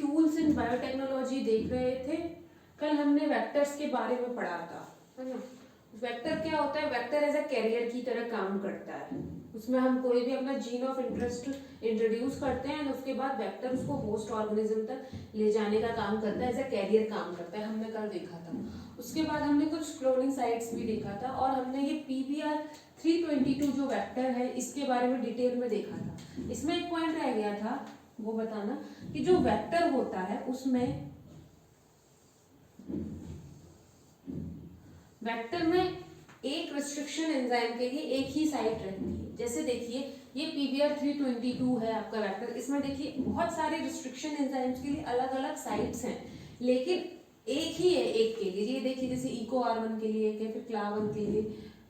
Tools in biotechnology देख रहे थे। कल हमने वेक्टर्स के बारे में पढ़ा था, है ना। वेक्टर क्या होता है? वेक्टर एज अ कैरियर की तरह काम करता है। उसमें हम कोई भी अपना जीन ऑफ इंटरेस्ट इंट्रोड्यूस करते हैं, उसके बाद वेक्टर उसको होस्ट ऑर्गेनिज्म तक ले जाने का काम करता है, एज अ कैरियर काम करता है। हमने कल देखा था। उसके बाद हमने कुछ क्लोनिंग साइट्स भी देखा था, और हमने ये PBR 322 जो वेक्टर है इसके बारे में डिटेल में देखा था। इसमें एक पॉइंट रह गया था, वो बताना कि जो वेक्टर होता है उसमें वेक्टर में एक रिस्ट्रिक्शन एंजाइम के लिए एक ही साइट रहती है। जैसे देखिए ये PBR 322 है आपका वेक्टर, इसमें देखिए बहुत सारे रिस्ट्रिक्शन एंजाइम्स के लिए अलग अलग साइट्स हैं, लेकिन एक ही है एक के लिए। ये देखिए जैसे EcoR1 के लिए एक है, फिर CLA1 के लिए,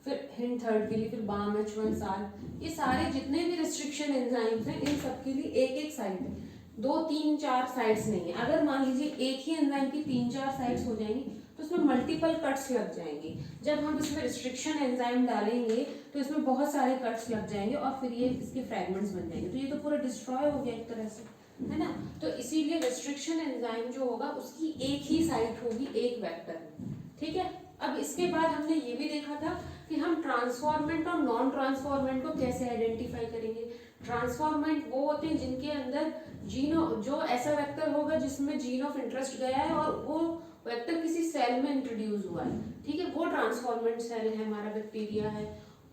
फिर HIND3 के लिए, फिर BAM-H1 साल, ये सारे जितने भी रिस्ट्रिक्शन एंजाइम्स हैं इन सब के लिए एक एक साइट है, 2 3 4 साइट्स नहीं है। अगर मान लीजिए एक ही एंजाइम की 3 4 साइट्स हो जाएंगी तो उसमें मल्टीपल कट्स लग जाएंगे। जब हम इसमें रिस्ट्रिक्शन एंजाइम डालेंगे तो इसमें बहुत सारे कट्स लग जाएंगे और फिर ये इसके फ्रेगमेंट्स बन जाएंगे, तो ये तो पूरा डिस्ट्रॉय हो गया एक तरह से, है ना। तो इसीलिए रिस्ट्रिक्शन एंजाइम जो होगा उसकी एक ही साइट होगी एक वेक्टर में, ठीक है। अब इसके बाद हमने ये भी देखा था कि हम ट्रांसफॉर्मेंट और नॉन ट्रांसफॉर्मेंट को कैसे आइडेंटिफाई करेंगे। ट्रांसफॉर्मेंट वो होते हैं जिनके अंदर जीन, जो ऐसा वेक्टर होगा जिसमें जीन ऑफ इंटरेस्ट गया है और वो वेक्टर किसी सेल में इंट्रोड्यूस हुआ है, ठीक है, वो ट्रांसफॉर्मेंट सेल है, हमारा बैक्टीरिया है।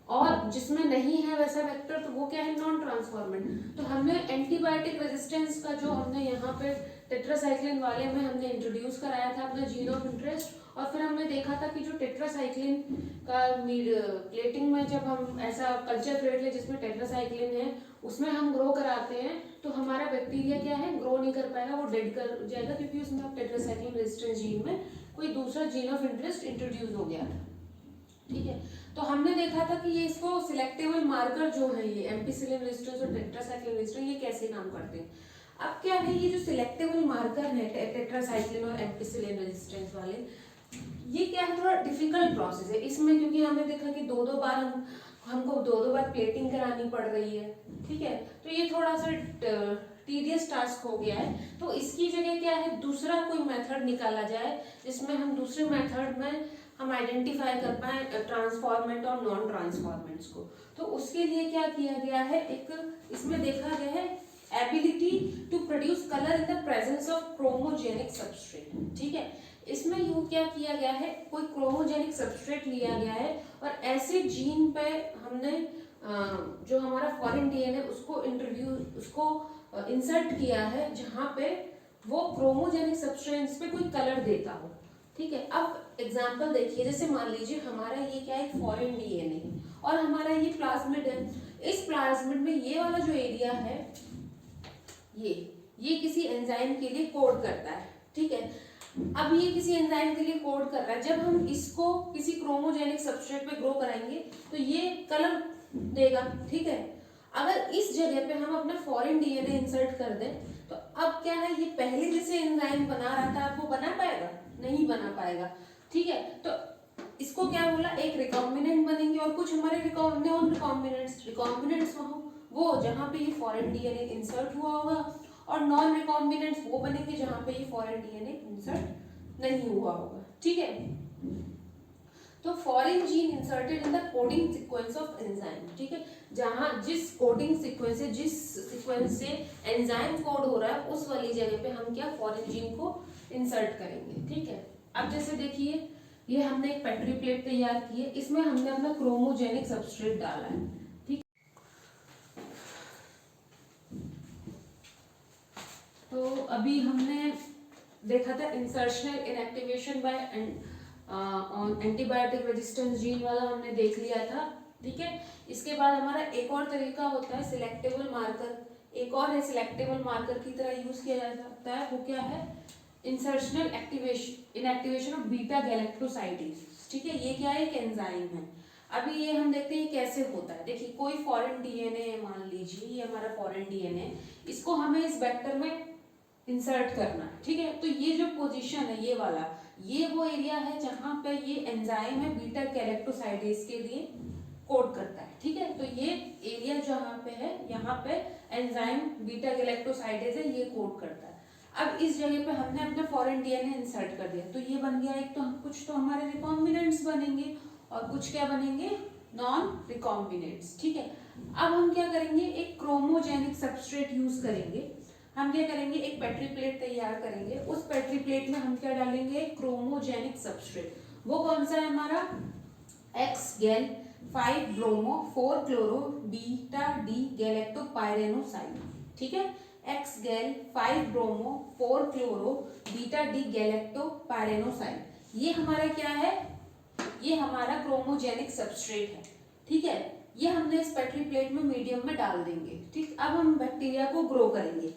और जिसमें नहीं है वैसा वेक्टर तो वो क्या है? Non transformant. तो हमने एंटीबायोटिक रेजिस्टेंस का जो हमने यहाँ पे टेट्रासाइक्लिन वाले में हमने इंट्रोड्यूस कराया था अपना जीन ऑफ इंटरेस्ट, और फिर हमने देखा था कि जो टेट्रासाइक्लिन का प्लेटिंग में जब हम ऐसा कल्चर प्लेट ले जिसमें टेट्रासाइक्लिन है उसमें हम ग्रो कराते हैं तो हमारा बैक्टीरिया क्या है? ग्रो नहीं कर पाएगा, वो डेड कर जाएगा, क्योंकि उसमें टेट्रासाइक्लिन रेजिस्टेंस जीन में कोई दूसरा जीन ऑफ इंटरेस्ट इंट्रोड्यूस हो गया था, ठीक है। तो हमने देखा था कि ये इसको सिलेक्टेबल मार्कर जो है ये एम्पिसिलिन रेजिस्टेंस और टेट्रासाइक्लिन रेजिस्टेंस ये कैसे काम करते हैं। अब क्या है, ये जो सिलेक्टेबल मार्कर है टेट्रासाइक्लिन और एम्पिसिलिन रेजिस्टेंस वाले, ये क्या है? थोड़ा डिफिकल्ट प्रोसेस है इसमें, क्योंकि हमने देखा कि दो बार हमको दो बार प्लेटिंग करानी पड़ रही है, ठीक है। तो ये थोड़ा सा टीडियस टास्क हो गया है। तो इसकी जगह क्या है, दूसरा कोई मेथड निकाला जाए जिसमें हम दूसरे मेथड में हम आइडेंटिफाई कर पाए ट्रांसफॉर्मेंट और नॉन ट्रांसफॉर्मेंट्स को। तो उसके लिए क्या किया गया है, एक इसमें देखा गया है ability to produce colour in the presence of chromogenic substrate, ठीक है। इसमें यूं क्या किया गया है, कोई क्रोमोजेनिक सबस्ट्रेट लिया गया है और ऐसे जीन पे हमने जो हमारा फॉरेन डीएनए उसको इंसर्ट किया है जहां पे वो क्रोमोजेनिक सब्सटेंस पे कोई कलर देता हो, ठीक है। अब एग्जांपल देखिए, जैसे मान लीजिए हमारा ये क्या है, फॉरेन डीएनए और हमारा ये प्लाज्मिड है। इस प्लाज्मिड में ये वाला जो एरिया है ये किसी एंजाइम के लिए कोड करता है, ठीक है। अब ये किसी एंजाइम के लिए कोड कर रहा है, जब हम इसको किसी क्रोमोजेनिक सबस्ट्रेट पे ग्रो कराएंगे तो ये कलर देगा, ठीक है। अगर इस जगह पे हम अपना फॉरेन डीएनए इंसर्ट कर दें तो अब क्या है, ये पहले जैसे एंजाइम बना रहा था वो बना पाएगा? नहीं बना पाएगा, ठीक है। तो इसको क्या बोला, एक रिकॉम्बिनेंट बनेंगे और कुछ हमारे नॉन रिकॉम्बिनेंट्स वो जहाँ पे ये फॉरेन डीएनए इंसर्ट हुआ होगा, और नॉन रिकॉम्बिनेंट्स वो बनेंगे जहाँ पे ये फॉरेन डीएनए इंसर्ट नहीं हुआ होगा, ठीक है। तो foreign gene inserted in the coding sequence of enzyme, ठीक है। जहां जिस कोडिंग सीक्वेंस से जिस सीक्वेंस से एंजाइम कोड हो रहा है उस वाली जगह पे हम क्या फॉरेन जीन को इंसर्ट करेंगे, ठीक है। अब जैसे देखिए ये हमने एक पेट्री प्लेट तैयार की है, इसमें हमने अपना क्रोमोजेनिक सबस्ट्रेट डाला है, ठीक। तो अभी हमने देखा था insertional inactivation by antibiotic resistance gene वाला हमने देख लिया था, ठीक है। इसके बाद हमारा एक और तरीका होता है सिलेक्टेबल मार्कर, एक और है सिलेक्टेबल मार्कर की तरह यूज किया जा सकता है, वो क्या है, insertional inactivation of beta galactosidase, ठीक है। ये क्या है, एक एंजाइम है। अभी ये हम देखते हैं कैसे होता है। देखिए कोई फॉरेन डीएनए मान लीजिए, ये हमारा फॉरेन डीएनए, इसको हमें इस वेक्टर में इंसर्ट करना है, ठीक है। तो ये जो पोजीशन है ये वाला, ये वो एरिया है जहां पे ये एंजाइम है बीटा गैलेक्टोसाइडेज के लिए कोड करता है, ठीक है। तो ये एरिया जहां पे है यहाँ पे एंजाइम बीटा गैलेक्टोसाइडेज है, ये कोड करता है। अब इस जगह पे हमने अपना फॉरेन डीएनए इंसर्ट कर दिया, तो ये बन गया एक, तो कुछ तो हमारे रिकॉम्बिनेंट्स बनेंगे और कुछ क्या बनेंगे, नॉन रिकॉम्बिनेंट्स। ठीक है, अब हम क्या करेंगे, एक क्रोमोजेनिक सबस्ट्रेट यूज करेंगे। हम क्या करेंगे, एक पेट्री प्लेट तैयार करेंगे, उस पेट्री प्लेट में हम क्या डालेंगे, क्रोमोजेनिक सबस्ट्रेट। वो कौन सा है हमारा, एक्स गैल 5 ब्रोमो 4 क्लोरो बीटा डी गैलेक्टोपाइरेनोसाइड। ठीक है, एक्स गैल 5 ब्रोमो 4 क्लोरो बीटा डी गैलेक्टोपाइरेनोसाइड, ये हमारा क्या है, ये हमारा क्रोमोजेनिक सबस्ट्रेट है। ठीक है, ये हमने इस पेट्री प्लेट में मीडियम में डाल देंगे। ठीक, अब हम बैक्टीरिया को ग्रो करेंगे,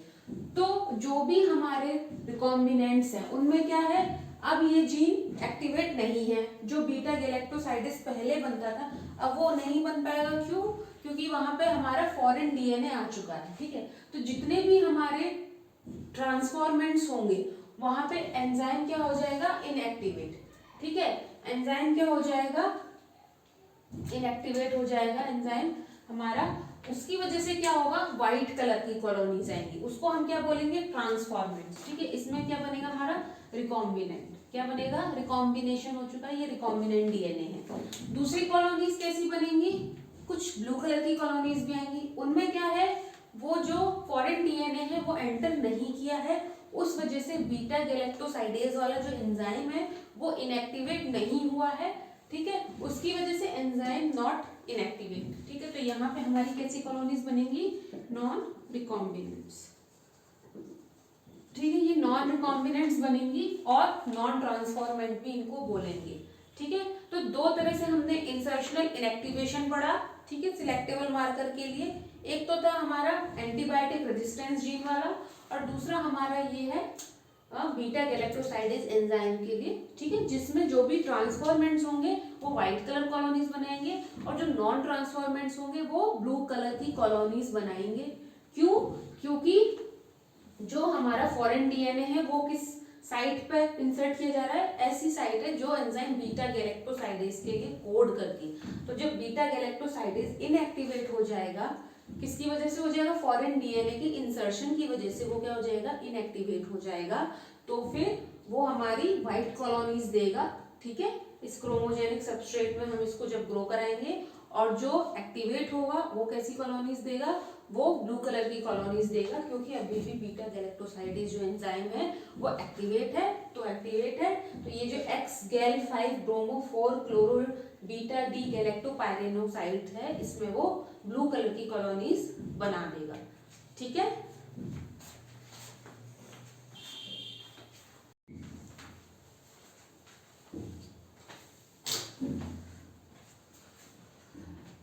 तो जो भी हमारे रिकॉम्बिनेंट्स हैं उनमें क्या है, अब ये जीन एक्टिवेट नहीं है। जो बीटा गैलेक्टोसाइडिस पहले बनता था अब वो नहीं बन पाएगा, क्यों, क्योंकि वहां पे हमारा फॉरेन डीएनए आ चुका है। ठीक है, तो जितने भी हमारे ट्रांसफॉर्मेंट्स होंगे वहां पे एंजाइम क्या हो जाएगा, इनएक्टिवेट। ठीक है, एंजाइम क्या हो जाएगा, इनएक्टिवेट हो जाएगा एंजाइम हमारा। उसकी वजह से क्या होगा, व्हाइट कलर की कॉलोनीज आएंगी, उसको हम क्या बोलेंगे, ट्रांसफॉर्मेंट्स। ठीक है, इसमें क्या बनेगा हमारा, रिकॉम्बिनेंट। क्या बनेगा, रिकॉम्बिनेशन हो चुका है, ये रिकॉम्बिनेंट डीएनए है। दूसरी कॉलोनीज कैसी बनेंगी, कुछ ब्लू कलर की कॉलोनीज भी आएंगी, उनमें क्या है, वो जो फॉरेन डीएनए है वो एंटर नहीं किया है, उस वजह से बीटा गैलेक्टोसाइडेज वाला जो एंजाइम है वो इनएक्टिवेट नहीं हुआ है। ठीक है, उसकी वजह से एंजाइम नॉट इनएक्टिवेट। ठीक है, तो यहाँ पे हमारी कैसी कॉलोनीज बनेंगी, नॉन रिकॉम्बिनेंट्स। ठीक है, ये नॉन रिकॉम्बिनेंट्स बनेंगी और नॉन ट्रांसफॉर्मेंट भी इनको बोलेंगे। ठीक है, तो दो तरह से हमने इंसर्शनल इनएक्टिवेशन पढ़ा। ठीक है, सिलेक्टेबल मार्कर के लिए एक तो था हमारा एंटीबायोटिक रेजिस्टेंस जीन वाला, और दूसरा हमारा ये है बीटा गैलेक्टोसाइडेज एंजाइम के लिए। ठीक है, जिसमें जो भी ट्रांसफॉर्मेंट्स होंगे वो व्हाइट कलर कॉलोनीज बनाएंगे और जो नॉन ट्रांसफॉर्मेंट्स होंगे वो ब्लू कलर की कॉलोनीज बनाएंगे। क्यों, क्योंकि जो हमारा फॉरेन डीएनए है वो किस साइट पे इंसर्ट किया जा रहा है, ऐसी साइट है जो एंजाइम बीटा गैलेक्टोसाइडेज के लिए कोड करती है। तो जब बीटा गैलेक्टोसाइडेज इनएक्टिवेट हो जाएगा, किसकी वजह से हो जाएगा, फॉरेन डीएनए की इंसर्शन की वजह से वो क्या हो जाएगा, इनएक्टिवेट हो जाएगा, तो फिर वो हमारी व्हाइट कॉलोनीज देगा। ठीक है, इस क्रोमोजेनिक सबस्ट्रेट में हम इसको जब ग्रो कराएंगे, और जो एक्टिवेट होगा वो कैसी कॉलोनीज देगा, वो ब्लू कलर की कॉलोनीज देगा, क्योंकि अभी भी बीटा गैलेक्टोसाइडेज जो एंजाइम है वो एक्टिवेट है। तो एक्टिवेट है तो ये जो एक्स गैल 5 ब्रोमो 4 क्लोरो बीटा डी गैलेक्टोपाइरेनोसाइड है, इसमें वो ब्लू कलर की कॉलोनीज बना देगा। ठीक है,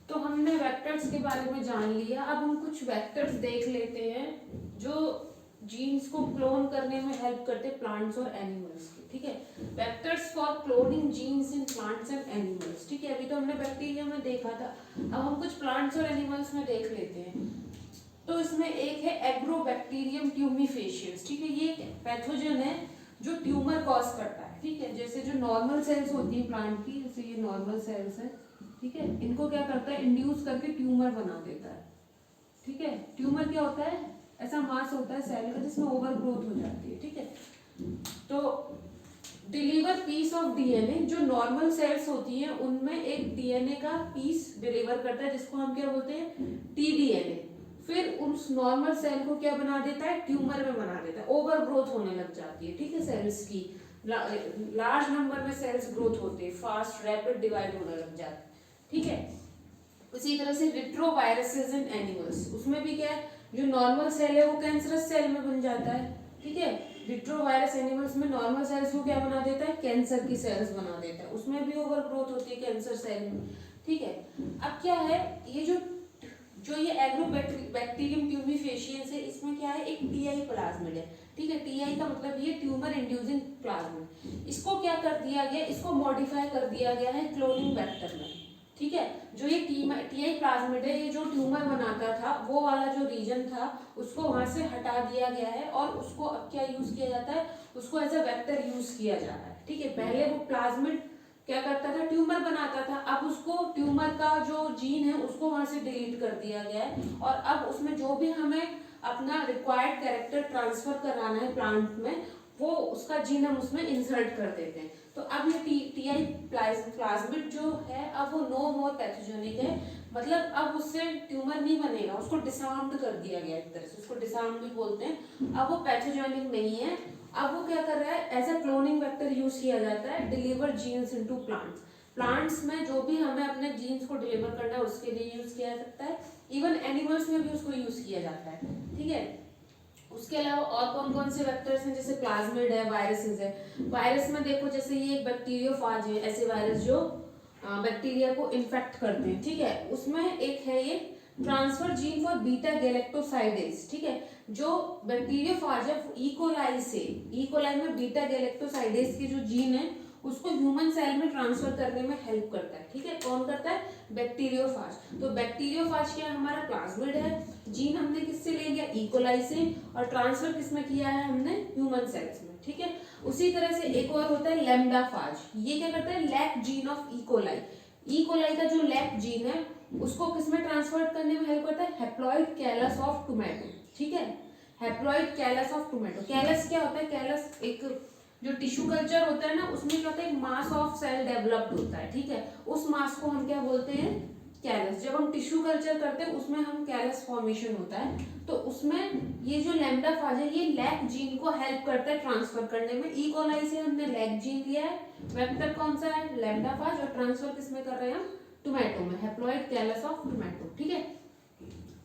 तो हमने वेक्टर्स के बारे में जान लिया। अब हम कुछ वेक्टर्स देख लेते हैं जो जीन्स को क्लोन करने में हेल्प करते हैं प्लांट्स और एनिमल्स के। ठीक है, vectors for cloning genes in plants and animals. ठीक है, अभी तो हमने बैक्टीरिया में देखा था, अब हम कुछ प्लांट्स और एनिमल्स में देख लेते हैं। तो इसमें एक है एग्रोबैक्टीरियम ट्यूमीफेशियस। ठीक है, ये एक पैथोजन है जो ट्यूमर कॉज करता है। ठीक है, जैसे जो नॉर्मल सेल्स होती है प्लांट की, जैसे ये नॉर्मल सेल्स है, ठीक है, इनको क्या करता है, इंड्यूस करके ट्यूमर बना देता है। ठीक है, ट्यूमर क्या होता है, ऐसा मास होता है सेल का जिसमें ओवर ग्रोथ हो जाती है। ठीक है, तो डिलीवर पीस ऑफ डीएनए, जो नॉर्मल सेल्स होती हैं उनमें एक डीएनए का पीस डिलीवर करता है, जिसको हम क्या बोलते हैं, टीडीएनए। फिर उस नॉर्मल सेल को क्या बना देता है, ट्यूमर में बना देता है, ओवर ग्रोथ होने लग जाती है। ठीक है, सेल्स की लार्ज नंबर में सेल्स ग्रोथ होते हैं, फास्ट रैपिड डिवाइड होने लग जाते हैं। ठीक है, उसी तरह से रिट्रोवायरसेस इन एनिमल्स, उसमें भी क्या है, जो नॉर्मल सेल है वो कैंसरस सेल में बन जाता है। ठीक है, रिट्रोवायरस एनिमल्स में नॉर्मल सेल्स को क्या बना देता है, कैंसर की सेल्स बना देता है, उसमें भी ओवर ग्रोथ होती है कैंसर सेल में। ठीक है, अब क्या है, ये जो ये एग्रोबैक्टीरियम ट्यूमीफेशियंस है, इसमें क्या है, एक टीआई प्लाज्मिड है। ठीक है, टीआई का मतलब ये ट्यूमर इंड्यूसिंग प्लाज्मिड। इसको क्या कर दिया गया, इसको मॉडिफाई कर दिया गया है क्लोनिंग वेक्टर में। ठीक है, जो ये टीआई प्लाज्मिड है, ये जो ट्यूमर बनाता था वो वाला जो रीजन था उसको वहां से हटा दिया गया है, और उसको अब क्या यूज किया जाता है, उसको एज अ वेक्टर यूज किया जा रहा है। ठीक है, पहले वो प्लाज्मिड क्या करता था, ट्यूमर बनाता था, अब उसको ट्यूमर का जो जीन है उसको वहां से डिलीट कर दिया गया है, और अब उसमें जो भी हमें अपना रिक्वायर्ड कैरेक्टर ट्रांसफर कराना है प्लांट में, वो उसका जीन हम उसमें इंसर्ट कर देते हैं। तो अब ये टीआई प्लाज्मिड जो है अब वो नो मोर पैथोजेनिक है, मतलब अब उससे ट्यूमर नहीं बनेगा, उसको डिसआर्म्ड कर दिया गया एक तरह से, उसको डिसआर्म भी बोलते हैं। अब वो पैथोजेनिक नहीं है, अब वो क्या कर रहा है, as a cloning vector use किया जाता है, deliver genes into plants. Plants में जो भी हमें अपने जीन्स को डिलीवर करना है उसके लिए यूज किया जा सकता है, इवन एनिमल्स में भी उसको यूज किया जाता है, ठीक है। उसके अलावा और कौन कौन से वेक्टर्स हैं, जैसे प्लाज्मिड है, वायरसेस है। वायरस में देखो जैसे ये एक बैक्टीरियोफाज है, ऐसे वायरस जो बैक्टीरिया को इन्फेक्ट करते हैं, ठीक है। उसमें एक है ये transfer gene for beta galactosidase, ठीक है। जो बैक्टीरियोफाज है इकोलाई से, इकोलाई में बीटा गैलेक्टोसाइडेज की जो जीन है उसको ह्यूमन सेल में ट्रांसफर करने में हेल्प करता है, ठीक है। कौन करता है, बैक्टीरियोफाज। तो बैक्टीरियोफाज क्या हमारा प्लाज्मिड है, जीन हमने किससे ले लिया, इकोलाई से, और ट्रांसफर किसमें किया है हमने, ह्यूमन सेल्स में, ठीक है। उसी तरह से एक और होता है लैम्डाफाज, ये क्या करता है, lac gene of E coli. E coli का जो लैक जीन है उसको किसमें ट्रांसफर करने में हेल्प करता है, हैप्लॉइड कैलस ऑफ टोमेटो, ठीक है। Haploid callus of tomato, callus क्या होता है, कैलस एक जो टिश्यू कल्चर होता है ना, उसमें क्या होता है, मास ऑफ सेल डेवलप्ड होता है, ठीक है। उस मास को हम क्या बोलते हैं, कैलस। जब हम टिश्यू कल्चर करते हैं उसमें हम कैलस फॉर्मेशन होता है, तो उसमें ये जो लैम्डाफाज है ये लैक जीन को हेल्प करता है ट्रांसफर करने में। ई कोलाई से हमने लैक जीन लिया है, वेक्टर कौन सा है, लैम्डाफाज, और ट्रांसफर किसमें कर रहे हैं हम, टोमेटो में, हैप्लॉइड कैलस ऑफ टोमेटो, ठीक है।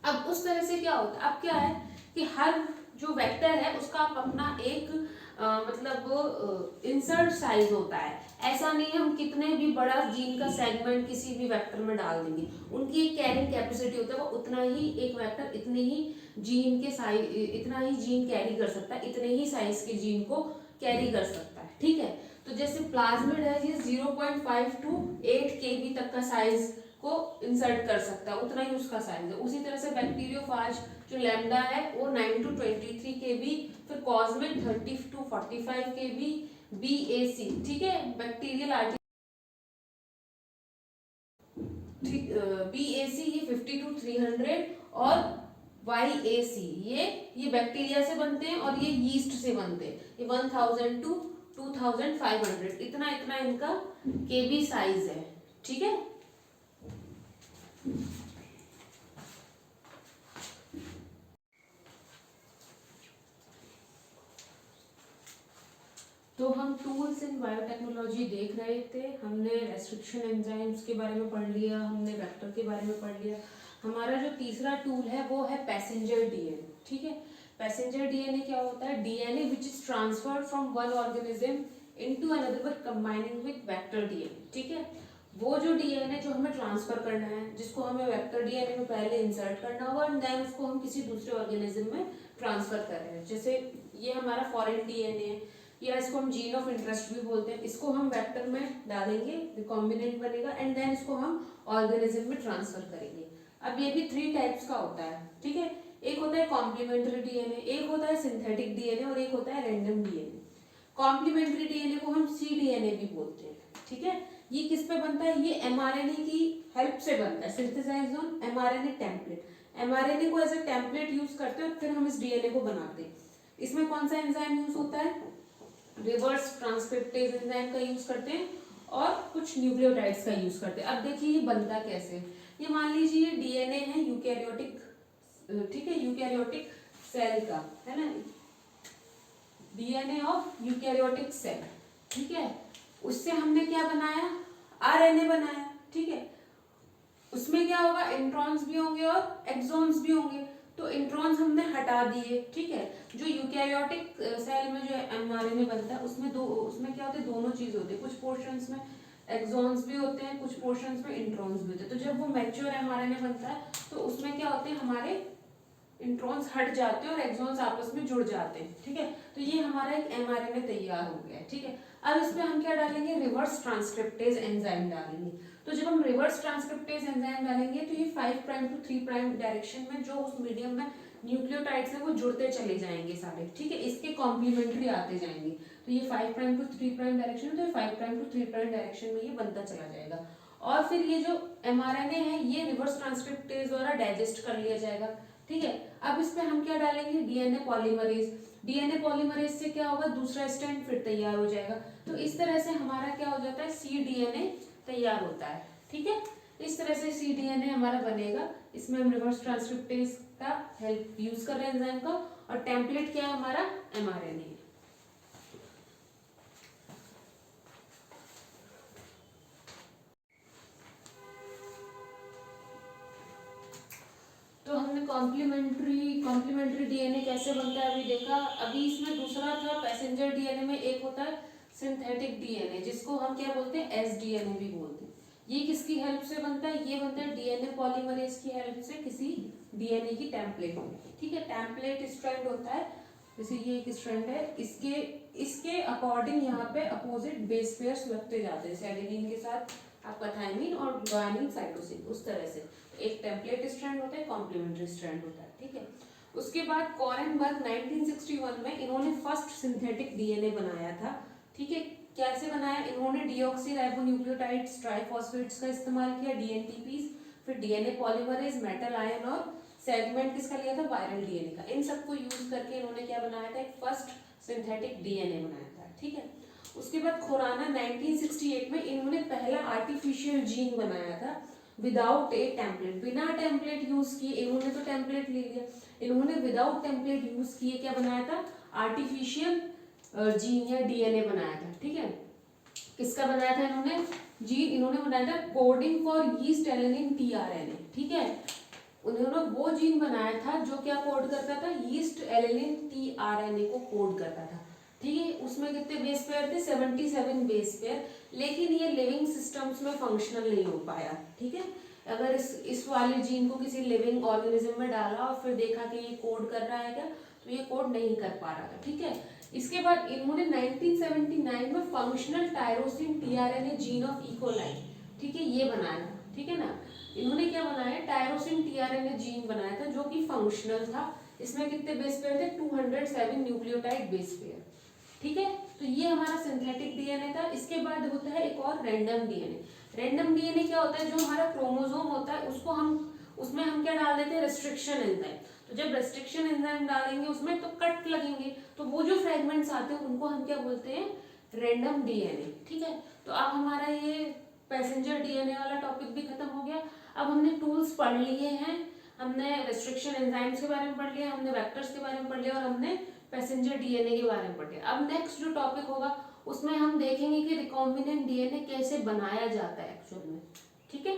अब उस तरह से क्या होता है, अब क्या है कि हर जो वेक्टर है उसका आप अपना एक मतलब इंसर्ट साइज होता है। ऐसा नहीं हम कितने भी बड़ा जीन का सेगमेंट किसी भी वेक्टर में डाल देंगे, उनकी एक कैरिंग कैपेसिटी होता है, वो उतना ही एक वेक्टर इतने ही जीन के साइज, इतना ही जीन कैरी कर सकता है, इतने ही साइज के जीन को कैरी कर सकता है, ठीक है। तो जैसे प्लाज्मिड है ये 0.5 to 8 kb तक का साइज को इंसर्ट कर सकता है, उतना ही उसका साइज है। उसी तरह से बैक्टीरियोफाज जो लैम्डा है वो 9 to 23 kb, फिर कॉस्मिक 30 to 45 kb, BAC, ठीक है, बैक्टीरियल आर्टिकल BAC ये 50 to 300, और YAC ये बैक्टीरिया से बनते हैं और ये यीस्ट से बनते हैं, ये 1000 to 2500, इतना इतना इनका kb साइज है, ठीक है। तो हम टूल्स इन बायोटेक्नोलॉजी देख रहे थे, हमने रेस्ट्रिक्शन एंजाइम्स के बारे में पढ़ लिया, हमने वेक्टर के बारे में पढ़ लिया। हमारा जो तीसरा टूल है वो है पैसेंजर डीएनए, ठीक है। पैसेंजर डीएनए क्या होता है, DNA which is transferred from one organism into another by combining with vector DNA, ठीक है। वो जो डीएनए जो हमें ट्रांसफर करना है, जिसको हमें वेक्टर डीएनए में पहले इंसर्ट करना होगा एंड देन उसको हम किसी दूसरे ऑर्गेनिज्म में ट्रांसफर कर रहे हैं, जैसे ये हमारा फॉरेन डीएनए है, या इसको हम जीन ऑफ इंटरेस्ट भी बोलते हैं, इसको हम वेक्टर में डालेंगे, रिकॉम्बिनेंट बनेगा एंड देन इसको हम ऑर्गेनिज्म में ट्रांसफर करेंगे। अब ये भी 3 टाइप्स का होता है, ठीक है। एक होता है कॉम्प्लीमेंट्री डीएनए, एक होता है सिंथेटिक डीएनए, और एक होता है रैंडम डीएनए। कॉम्प्लीमेंट्री डीएनए को हम cDNA भी बोलते हैं, ठीक है। ये किस पे बनता है, ये mRNA की हेल्प से बनता है, synthesised on mRNA template. mRNA को एज ए टेम्पलेट यूज करते हैं और फिर हम इस डीएनए को बनाते हैं। इसमें कौन सा एंजाइम यूज होता है, रिवर्स ट्रांसक्रिप्टेज एंजाइम का यूज करते हैं, और कुछ न्यूक्लियोटाइड्स का यूज करते हैं। अब देखिए ये बनता कैसे, ये मान लीजिए ये डीएनए है यूकैरियोटिक, ठीक है, यूकैरियोटिक सेल का है ना, डीएनए ऑफ यूकैरियोटिक सेल, ठीक है। उससे हमने क्या बनाया, आरएनए बनाया, ठीक है। उसमें क्या होगा, इंट्रॉन्स भी होंगे और एक्सॉन्स भी होंगे, तो इंट्रॉन्स हमने हटा दिए, ठीक है। जो यूकैरियोटिक सेल में जो एमआरएनए बनता है उसमें क्या होते हैं, दोनों चीज होती है, कुछ पोर्शंस में एक्सॉन्स भी होते हैं, कुछ पोर्शंस में इंट्रॉन्स भी होते हैं। तो जब वो मैच्योर एमआरएनए बनता है तो उसमें क्या होते हैं, हमारे इंट्रॉन्स हट जाते हैं और एक्सॉन्स आपस में जुड़ जाते हैं, ठीक है। तो ये हमारा एक एमआरएनए तैयार हो गया है, ठीक है। अब इसमें हम क्या डालेंगे, रिवर्स ट्रांसक्रिप्टेज एंजाइम डालेंगे। तो जब हम रिवर्स ट्रांसक्रिप्टेज एंजाइम डालेंगे तो ये 5 प्राइम टू 3 प्राइम डायरेक्शन में जो उस मीडियम में न्यूक्लियोटाइड्स है वो जुड़ते चले जाएंगे सारे, ठीक है। इसके कॉम्प्लीमेंट्री आते जाएंगे, तो ये 5 प्राइम टू 3 प्राइम डायरेक्शन, तो ये 5 प्राइम टू 3 प्राइम डायरेक्शन में ये बनता चला जाएगा। और फिर ये जो एमआरएनए है ये रिवर्स ट्रांसक्रिप्टेज द्वारा डाइजेस्ट कर लिया जाएगा, ठीक है। अब इस पे हम क्या डालेंगे, डीएनए पॉलीमरेज। डीएनए पॉलीमरेज से क्या होगा, दूसरा स्ट्रैंड फिर तैयार हो जाएगा। तो इस तरह से हमारा क्या हो जाता है, सी डीएनए तैयार होता है। ठीक है, इस तरह से सी डीएनए हमारा बनेगा। इसमें हम रिवर्स ट्रांसक्रिप्टेज का हेल्प यूज कर रहे हैं एंजाइम का, और टेम्पलेट क्या है हमारा, एमआरएनए है। तो हमने कॉम्प्लीमेंट्री डीएनए कैसे बनता है अभी देखा। अभी इसमें दूसरा था पैसेंजर डीएनए में एक होता है सिंथेटिक डीएनए, जिसको हम क्या बोलते हैं, एसडीएनए भी बोलते हैं। ये किसकी हेल्प से बनता है, ये बनता है डीएनए पॉलीमरेज की हेल्प से किसी डीएनए की टेम्पलेट में। ठीक है, टेम्पलेट स्ट्रैंड होता है, जैसे ये एक स्ट्रैंड है, इसके अकॉर्डिंग यहाँ पे अपोजिट बेस पेयर्स लगते जाते हैं, एडेनिन के साथ आपका थायमिन और गुआनिन साइटोसिन, उस तरह से एक टेम्पलेट स्ट्रैंड होता है, कॉम्प्लीमेंट्री स्ट्रैंड होता है। ठीक है, उसके बाद कॉरेनबर्ग 1961 में इन्होंने फर्स्ट सिंथेटिक डीएनए बनाया था। ठीक है, कैसे बनाया, इन्होंने डीऑक्सीराइबोन्यूक्लियोटाइड्स ट्राइफॉस्फेट्स का इस्तेमाल किया, डीएनटीपीस, फिर डीएनए पॉलीमरेज, मेटल आयन, और सेगमेंट किसका लिया था, वायरल डीएनए का। इन सबको यूज करके इन्होंने क्या बनाया था, एक फर्स्ट सिंथेटिक डीएनए बनाया था। ठीक है, उसके बाद खुराना 1968 में इन्होंने पहला आर्टिफिशियल जीन बनाया था विदाउट ए टेम्पलेट, बिना टेम्पलेट यूज किए। इन्होंने तो टेम्पलेट ले लिया, इन्होंने विदाउट टेम्पलेट यूज किए क्या बनाया था, आर्टिफिशियल जीन या डीएनए बनाया था। ठीक है, किसका बनाया था इन्होंने, जीन इन्होंने बनाया था coding for yeast alanine tRNA. ठीक है, उन्होंने वो जीन बनाया था जो क्या कोड करता था, यीस्ट एलेनिन टीआरएनए को कोड करता था। ठीक है, उसमें कितने बेस पेयर थे, 77 बेस पेयर, लेकिन ये लिविंग सिस्टम्स में फंक्शनल नहीं हो पाया। ठीक है, अगर इस वाले जीन को किसी लिविंग ऑर्गेनिज्म में डाला और फिर देखा कि ये कोड कर रहा है क्या, तो ये कोड नहीं कर पा रहा था। ठीक है, इसके बाद इन्होंने 1979 में functional tyrosine tRNA gene of E coli, ठीक है, ये बनाया था। ठीक है ना, इन्होंने क्या बनाया, टायरोसिन टीआरएनए जीन बनाया था जो कि फंक्शनल था। इसमें कितने बेस पेयर थे, 207 न्यूक्लियोटाइड बेस पेयर। ठीक है, तो ये हमारा सिंथेटिक डीएनए था। इसके बाद होता है एक और रैंडम डीएनए। रैंडम डीएनए क्या होता है, जो हमारा क्रोमोसोम होता है उसको उसमें हम क्या डाल देते हैं, रेस्ट्रिक्शन एंजाइम। तो जब रेस्ट्रिक्शन एंजाइम डालेंगे उसमें तो कट लगेंगे, तो वो जो फ्रेगमेंट्स आते हैं उनको हम क्या बोलते हैं, रैंडम डीएनए। ठीक है, तो अब हमारा ये पैसेंजर डीएनए वाला टॉपिक भी खत्म हो गया। अब हमने टूल्स पढ़ लिए हैं, हमने रेस्ट्रिक्शन एंजाइम्स के बारे में पढ़ लिया, हमने वेक्टर्स के बारे में पढ़ लिया, और हमने पैसेंजर डीएनए के बारे में पढ़ लिया। अब नेक्स्ट जो टॉपिक होगा उसमें हम देखेंगे कि रिकॉम्बिनेंट डीएनए कैसे बनाया जाता है एक्चुअल में। ठीक है।